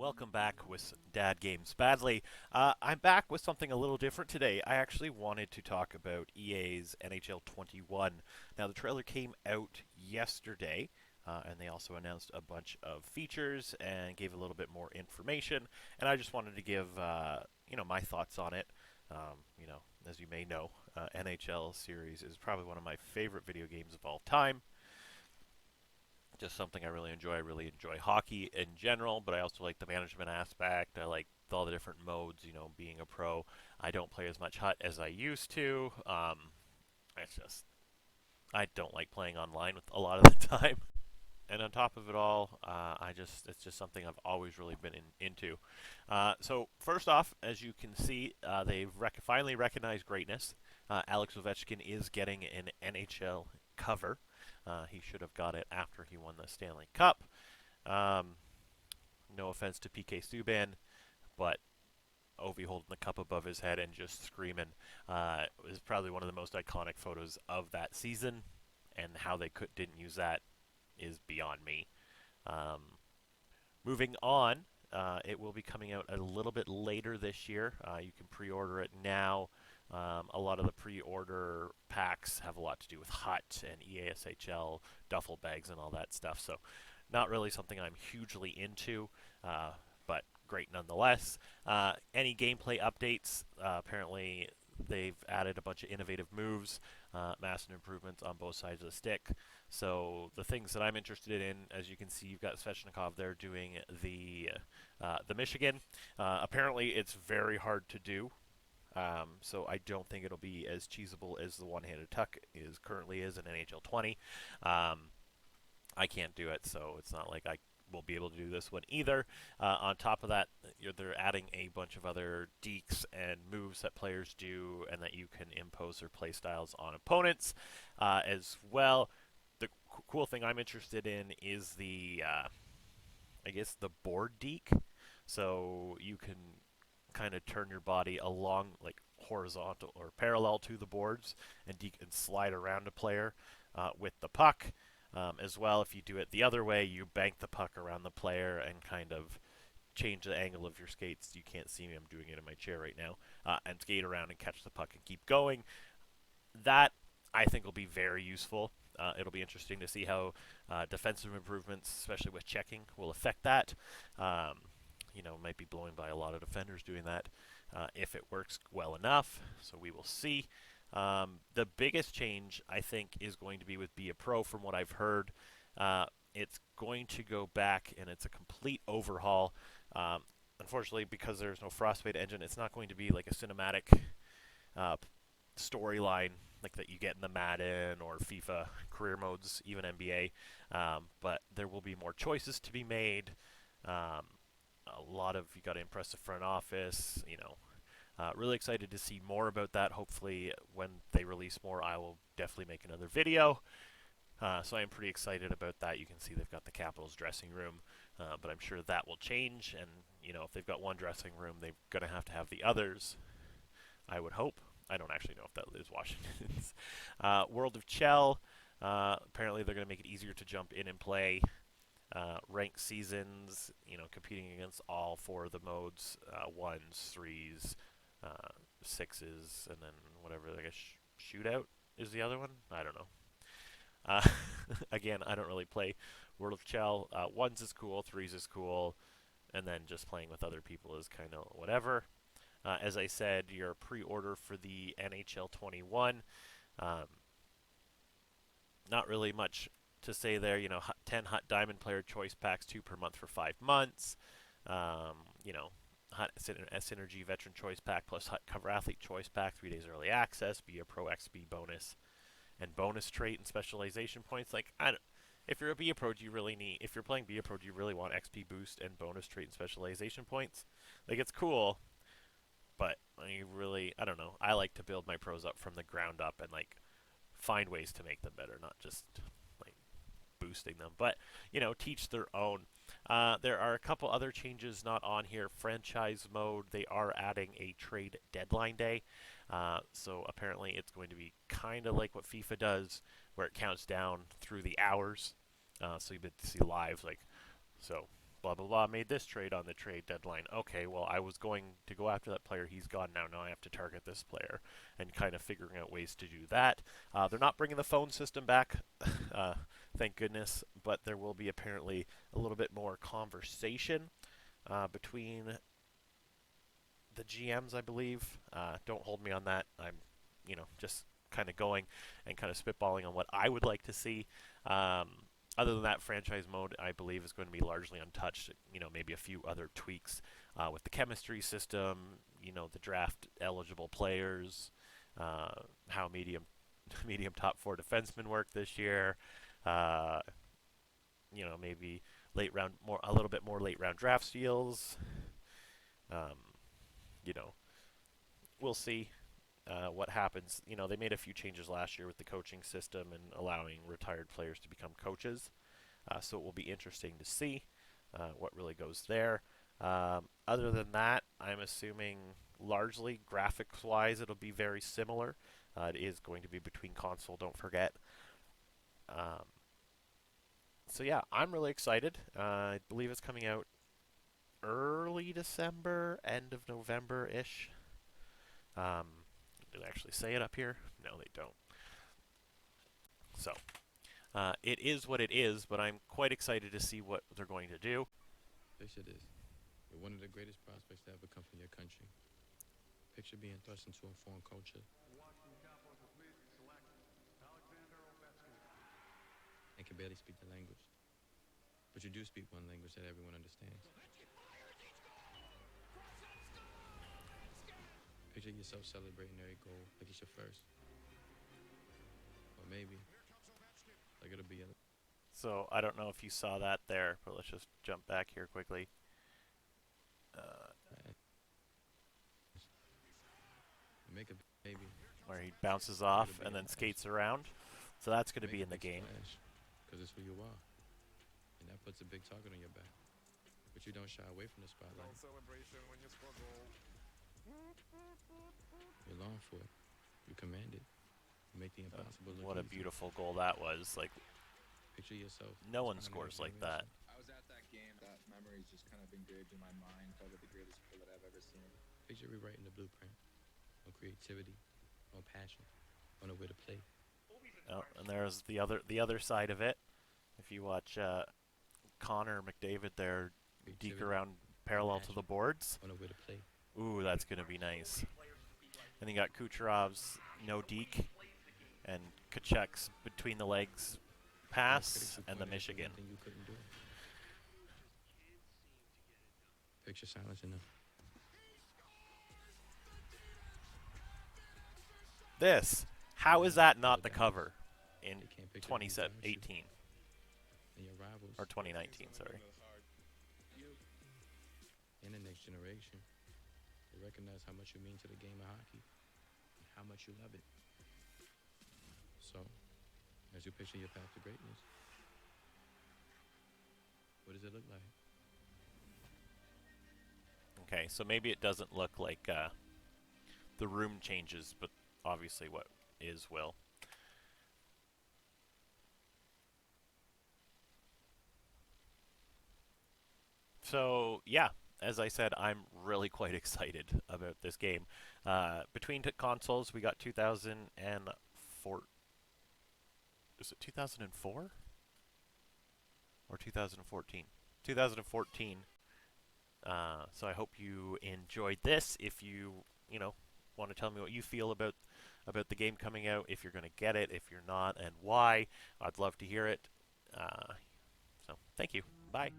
Welcome back with Dad Games Badly. I'm back with something a little different today. I actually wanted to talk about EA's NHL 21. Now, the trailer came out yesterday, and they also announced a bunch of features and gave a little bit more information. And I just wanted to give my thoughts on it. As you may know, NHL series is probably one of my favorite video games of all time. Just something I really enjoy. I really enjoy hockey in general, but I also like the management aspect. I like all the different modes, being a pro. I don't play as much Hut as I used to. It's just, I don't like playing online with a lot of the time. And on top of it all, it's just something I've always really been into. So first off, as you can see, they've finally recognized greatness. Alex Ovechkin is getting an NHL cover. He should have got it after he won the Stanley Cup. Um, no offense to PK Subban, but Ovi holding the cup above his head and just screaming is probably one of the most iconic photos of that season. And how they didn't use that is beyond me. Um, Moving on, it will be coming out a little bit later this year. You can pre-order it now. A lot of the pre-order packs have a lot to do with Hut and EASHL duffel bags and all that stuff. So, not really something I'm hugely into, but great nonetheless. Any gameplay updates? Apparently, they've added a bunch of innovative moves, massive improvements on both sides of the stick. So the things that I'm interested in, as you can see, you've got Svechnikov there doing the Michigan. Apparently, it's very hard to do. So I don't think it'll be as cheesable as the one-handed tuck currently is in NHL 20. Um, I can't do it, so it's not like I will be able to do this one either. On top of that, they're adding a bunch of other deeks and moves that players do, and that you can impose their play styles on opponents as well. The cool thing I'm interested in is I guess, the board deke. So you can kind of turn your body along, like horizontal or parallel to the boards, and deke and slide around a player with the puck. As well, if you do it the other way, you bank the puck around the player and kind of change the angle of your skates. You can't see me, I'm doing it in my chair right now, and skate around and catch the puck and keep going. That, I think, will be very useful. It'll be interesting to see how defensive improvements, especially with checking, will affect that. Might be blowing by a lot of defenders doing that if it works well enough. So we will see. The biggest change, I think, is going to be with Be a Pro, from what I've heard. It's going to go back, and it's a complete overhaul. Um, Unfortunately, because there's no Frostbite engine, it's not going to be like a cinematic uh, storyline like that you get in the Madden or FIFA career modes, even NBA. But there will be more choices to be made. Um, a lot of you got to impress the front office. Really excited to see more about that. Hopefully, when they release more, I will definitely make another video. So I am pretty excited about that. You can see they've got the Capitals dressing room, but I'm sure that will change. And if they've got one dressing room, they're going to have the others. I would hope. I don't actually know if that is Washington's. World of Chell. Apparently, they're going to make it easier to jump in and play. Ranked seasons, competing against all four of the modes, ones, threes, sixes, and then whatever, like a shootout is the other one. I don't know. Uh, Again, I don't really play World of Chell. Ones is cool, threes is cool, and then just playing with other people is kind of whatever. As I said, your pre-order for the NHL 21. Um, Not really much to say there. 10 Hut Diamond Player Choice Packs, 2 per month for 5 months. Hut Synergy Veteran Choice Pack plus Hut Cover Athlete Choice Pack, 3 days early access, Be a Pro XP bonus, and bonus trait and specialization points. Like, I don't. If you're a Be a Pro, do you really need? If you're playing Be a Pro, do you really want XP boost and bonus trait and specialization points? Like, it's cool, but I don't know. I like to build my pros up from the ground up and like find ways to make them better, not just like boosting them. But teach their own. There are a couple other changes not on here. Franchise mode, they are adding a trade deadline day. So apparently it's going to be kind of like what FIFA does, where it counts down through the hours. So you get to see live, like, so blah blah blah made this trade on the trade deadline. Okay, well I was going to go after that player. He's gone now. Now I have to target this player, and kind of figuring out ways to do that. They're not bringing the phone system back, thank goodness. But there will be apparently a little bit more conversation between the GMs, I believe. Don't hold me on that. I'm, just kind of going and kind of spitballing on what I would like to see. Other than that, franchise mode, I believe, is going to be largely untouched. Maybe a few other tweaks with the chemistry system. The draft eligible players, how medium medium top four defensemen work this year. Uh, maybe late round a little bit more late round draft steals. Um, you know, we'll see what happens. They made a few changes last year with the coaching system and allowing retired players to become coaches. So it will be interesting to see what really goes there. Other than that, I'm assuming largely graphics-wise it'll be very similar. It is going to be between console, don't forget. Um, so yeah, I'm really excited. I believe it's coming out early December, end of November-ish. Do they actually say it up here? No, they don't. So, it is what it is, but I'm quite excited to see what they're going to do. Picture this. You're one of the greatest prospects to ever come from your country. Picture being thrust into a foreign culture and can barely speak the language. But you do speak one language that everyone understands. Picture yourself celebrating every goal like it's your first. Or maybe, like it'll be a... So I don't know if you saw that there, but let's just jump back here quickly. Make a baby. Where he bounces off and then skates around. So that's going to be in the game. Because it's who you are. And that puts a big target on your back. But you don't shy away from the spotlight. Celebration when you score goal. You long for it. You command it. You make the impossible look What a easy. beautiful goal that was. Like, picture yourself. No one scores like that. I was at that game. That memory's just kind of engraved in my mind. Probably the greatest goal that I've ever seen. Picture rewriting the blueprint on creativity, on passion, on a way to play. Oh, and there's the other side of it. If you watch Connor McDavid there deke around parallel to the boards. On a way to play. Ooh, that's going to be nice. And you got Kucherov's no deke and Kachuk's between the legs pass and the Michigan. You couldn't do. Picture silence enough. This, how is that not the cover in 2018 and your rivals or 2019? Sorry. In the next generation, they recognize how much you mean to the game of hockey, and how much you love it. So, as you picture your path to greatness, what does it look like? Okay, so maybe it doesn't look like the room changes, but obviously what is will. So, yeah, as I said, I'm really quite excited about this game. Between consoles, we got 2004. Is it 2004? Or 2014? 2014. So I hope you enjoyed this. If you want to tell me what you feel about the game coming out, if you're going to get it, if you're not, and why, I'd love to hear it. So thank you. Bye.